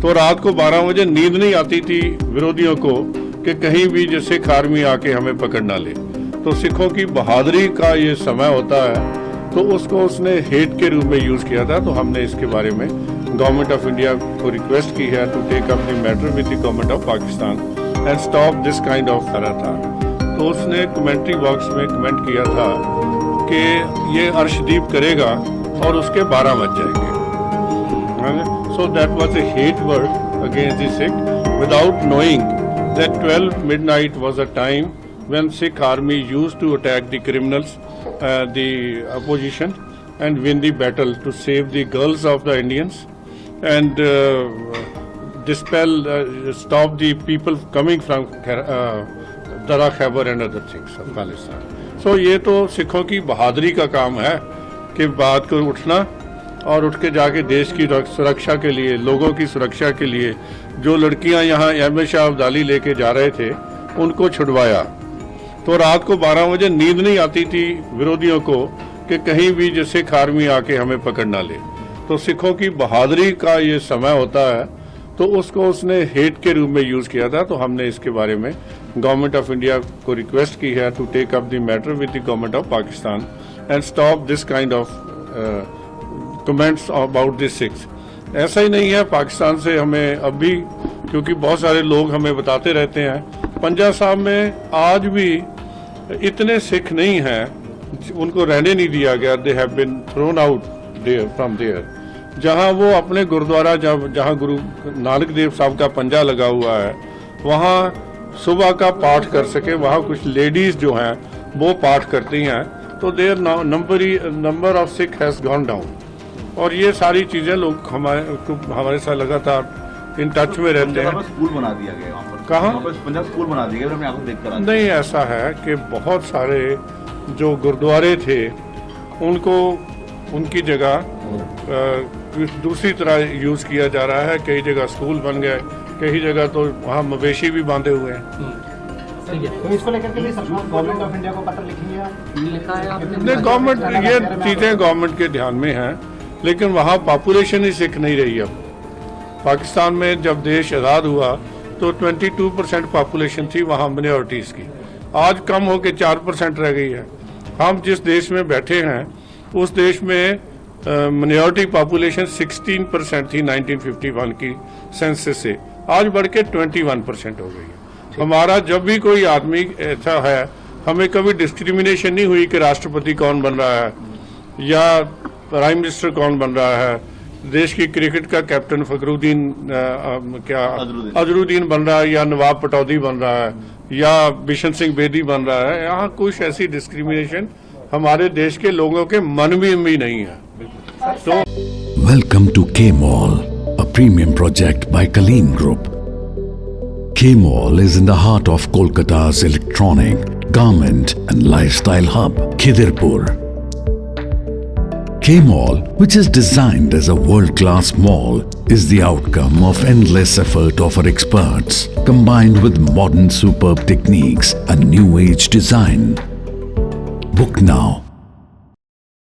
तो रात को 12 बजे नींद नहीं आती थी विरोधियों को कि कहीं भी जैसे सिख आर्मी आके हमें पकड़ ना ले। तो सिखों की बहादुरी का ये समय होता है, तो उसको उसने हेट के रूप में यूज़ किया था। तो हमने इसके बारे में गवर्नमेंट ऑफ इंडिया को रिक्वेस्ट की है to take up the matter with the government of Pakistan and stop this kind of तरह था। तो उसने कमेंट्री बॉक्स में कमेंट किया था कि ये अर्शदीप करेगा और उसके 12 बज जाएंगे। So that was a hate word against the Sikh without knowing that 12 midnight was a time when Sikh army used to attack the criminals, the opposition, and win the battle to save the girls of the Indians and dispel, stop the people coming from Dara Khyber and other things of Khalistan. So ये तो सिखों की बहादुरी का काम है कि बात को उठना और उठ के जाके देश की सुरक्षा के लिए, लोगों की सुरक्षा के लिए जो लड़कियां यहाँ अहमद शाह अब्दाली लेके जा रहे थे उनको छुड़वाया। तो रात को 12 बजे नींद नहीं आती थी विरोधियों को कि कहीं भी जैसे सिख आर्मी आके हमें पकड़ ना ले। तो सिखों की बहादुरी का ये समय होता है, तो उसको उसने हेट के रूप में यूज़ किया था। तो हमने इसके बारे में गवर्नमेंट ऑफ इंडिया को रिक्वेस्ट की है to take up the matter with the government of Pakistan and stop this kind of comments about this Sikhs. ऐसा ही नहीं है, पाकिस्तान से हमें अब भी, क्योंकि बहुत सारे लोग हमें बताते रहते हैं पंजा साहब में आज भी इतने सिख नहीं हैं, उनको रहने नहीं दिया गया। They have been thrown out there from there, जहां वो अपने गुरुद्वारा जहां गुरु नानक देव साहब का पंजा लगा हुआ है वहां सुबह का पाठ कर सके, वहां कुछ लेडीज जो हैं वो पाठ करती हैं। तो their number of Sikh has gone down. और ये सारी चीजें लोग हमारे साथ लगातार इन टच में रहते हैं। स्कूल बना दिया गया कहाँ? पंजाब स्कूल बना दिया गया, आपको देखकर नहीं, ऐसा है कि बहुत सारे जो गुरुद्वारे थे उनको उनकी जगह दूसरी तरह यूज किया जा रहा है। कई जगह स्कूल बन गए, कई जगह तो वहाँ मवेशी भी बांधे हुए हैं। तो इसको लेकर के भी गवर्नमेंट ऑफ इंडिया को पत्र लिखा है आपने? नहीं, गवर्नमेंट ये चीजें गवर्नमेंट के ध्यान में हैं, लेकिन वहाँ पॉपुलेशन ही सिख नहीं रही। अब पाकिस्तान में जब देश आज़ाद हुआ तो 22% पॉपुलेशन थी वहाँ माइनॉरिटीज़ की, आज कम होकर 4% रह गई है। हम जिस देश में बैठे हैं उस देश में माइनॉरिटी पॉपुलेशन 16% थी 1951 की सेंसस से, आज बढ़ के 21% हो गई है। हमारा जब भी कोई आदमी ऐसा है, हमें कभी डिस्क्रिमिनेशन नहीं हुई कि राष्ट्रपति कौन बन रहा है या प्राइम मिनिस्टर कौन बन रहा है। देश की क्रिकेट का कैप्टन फखरुद्दीन अजरुद्दीन बन रहा है या नवाब पटौदी बन रहा है या बिशन सिंह बेदी बन रहा है। यहाँ कुछ ऐसी डिस्क्रिमिनेशन हमारे देश के लोगों के मन में भी नहीं है। तो welcome to K mall, a premium project by Kaleen group. K Mall is in the heart of Kolkata's electronic, garment and lifestyle hub, Khidirpur. K Mall, which is designed as a world-class mall, is the outcome of endless effort of our experts, combined with modern superb techniques and new age design. Book now